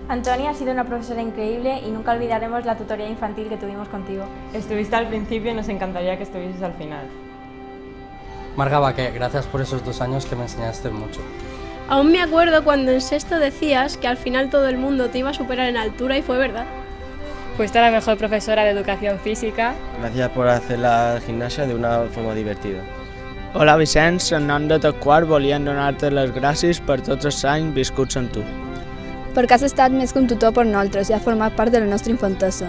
Antonia ha sido una profesora increíble y nunca olvidaremos la tutoría infantil que tuvimos contigo. Estuviste al principio y nos encantaría que estuvieses al final. Marga Baqué, gracias por esos 2 años que me enseñaste mucho. Aún me acuerdo cuando en sexto decías que al final todo el mundo te iba a superar en altura y fue verdad. Fuiste la mejor profesora de educación física. Gracias por hacer la gimnasia de una forma divertida. Hola Vicenç, en nom de tot quart volíem donar-te les gràcies per tots els anys viscuts amb tu. Perquè has estat més que un tutor per nosaltres i has format part de la nostra infantesa.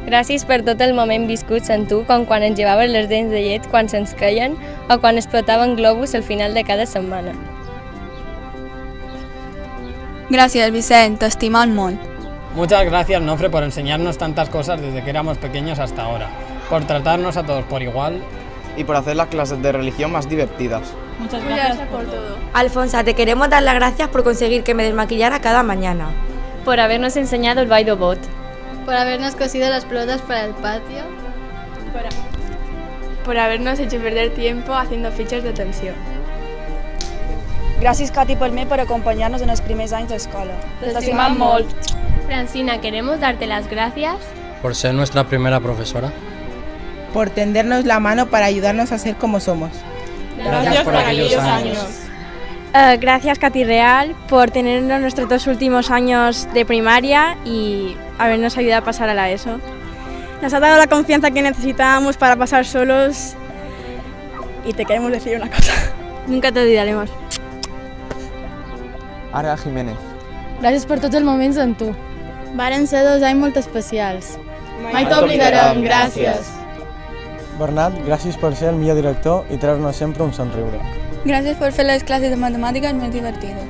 Gràcies per tot el moment viscuts amb tu, com quan ens llevaves les dents de llet quan se'ns queien o quan explotaven globus al final de cada setmana. Gràcies, Vicent, t'estimam molt. Muchas gracias, Nofre, por enseñarnos tantas cosas desde que éramos pequeños hasta ahora, por tratarnos a todos por igual y por hacer las clases de religión más divertidas. Muchas gracias por todo. Alfonsa, te queremos dar las gracias por conseguir que me desmaquillara cada mañana. Por habernos enseñado el Baidobot. Por habernos cosido las pelotas para el patio. Por habernos hecho perder tiempo haciendo fichas de tensión. Gràcies, Cati Palmer, per acompanyar-nos en els primers anys d'escola. T'estimam molt. Francina, queremos darte las gracias Por ser nuestra primera profesora. Por tendernos la mano para ayudarnos a ser como somos. Gracias por aquellos años. Gracias, Katy Real, por tenernos nuestros 2 últimos años de primaria y habernos ayudado a pasar a la ESO. Nos ha dado la confianza que necesitábamos para pasar solos y te queremos decir una cosa. Nunca te olvidaremos. Ara Jiménez. Gràcies per tots els moments amb tu. Varen ser 2 anys molt especials. Mai t'oblidarem, gràcies. Bernat, gràcies per ser el millor director i treure-nos sempre un somriure. Gràcies per fer les classes de matemàtiques més divertides.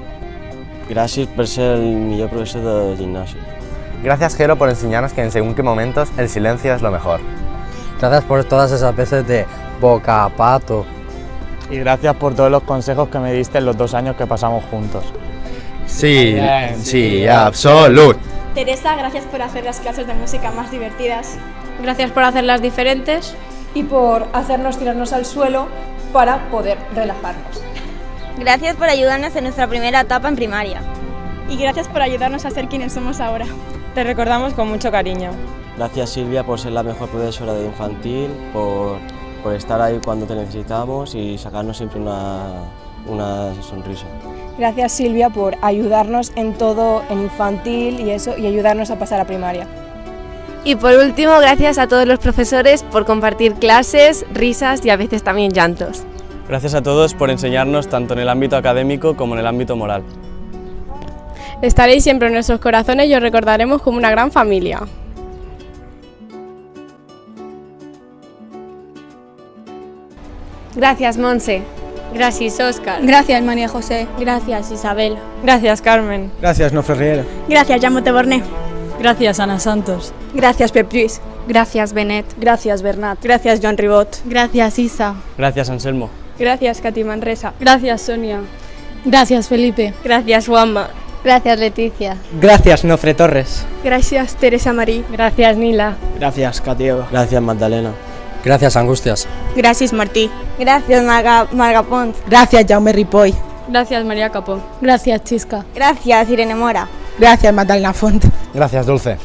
Gràcies por ser el millor profesor de gimnasio. Gracias, Jero, por enseñarnos que en según qué momentos el silencio es lo mejor. Gracias por todas esas veces de boca a pato. Y gracias por todos los consejos que me diste en los 2 años que pasamos juntos. Sí, sí, absolut. Teresa, gracias por hacer las clases de música más divertidas. Gracias por hacerlas diferentes. Y por hacernos tirarnos al suelo para poder relajarnos. Gracias por ayudarnos en nuestra primera etapa en primaria. Y gracias por ayudarnos a ser quienes somos ahora. Te recordamos con mucho cariño. Gracias Silvia por ser la mejor profesora de infantil, por estar ahí cuando te necesitamos y sacarnos siempre una sonrisa. Gracias, Silvia, por ayudarnos en todo, en infantil y eso, y ayudarnos a pasar a primaria. Y por último, gracias a todos los profesores por compartir clases, risas y a veces también llantos. Gracias a todos por enseñarnos tanto en el ámbito académico como en el ámbito moral. Estaréis siempre en nuestros corazones y os recordaremos como una gran familia. Gracias, Monse. Gracias, Óscar. Gràcies, María José. Gracias, Isabel. Gracias, Carmen. Gracias, Nofre Riera. Gracias, Jaume Borné. Gracias, Ana Santos. Gracias, Pep Lluís. Gràcies, Benet. Gracias, Bernat. Gracias, Joan Ribot. Gràcies, Isa. Gracias Anselmo. Gracias, Katy Manresa. Gracias, Sonia. Gràcies, Felipe. Gracias, Juanma. Gràcies, Leticia. Gracias, Nofre Torres. Gracias, Teresa Marí. Gracias, Nila. Gracias, Catieva. Gracias Magdalena. Gracias, Angustias. Gracias, Martí. Gracias, Marga Pons. Gràcies, Jaume Ripoll. Gracias, María Capó. Gràcies, Xisca. Gracias, Irene Mora. Gràcies, Magdalena Font. Gracias, Dulce.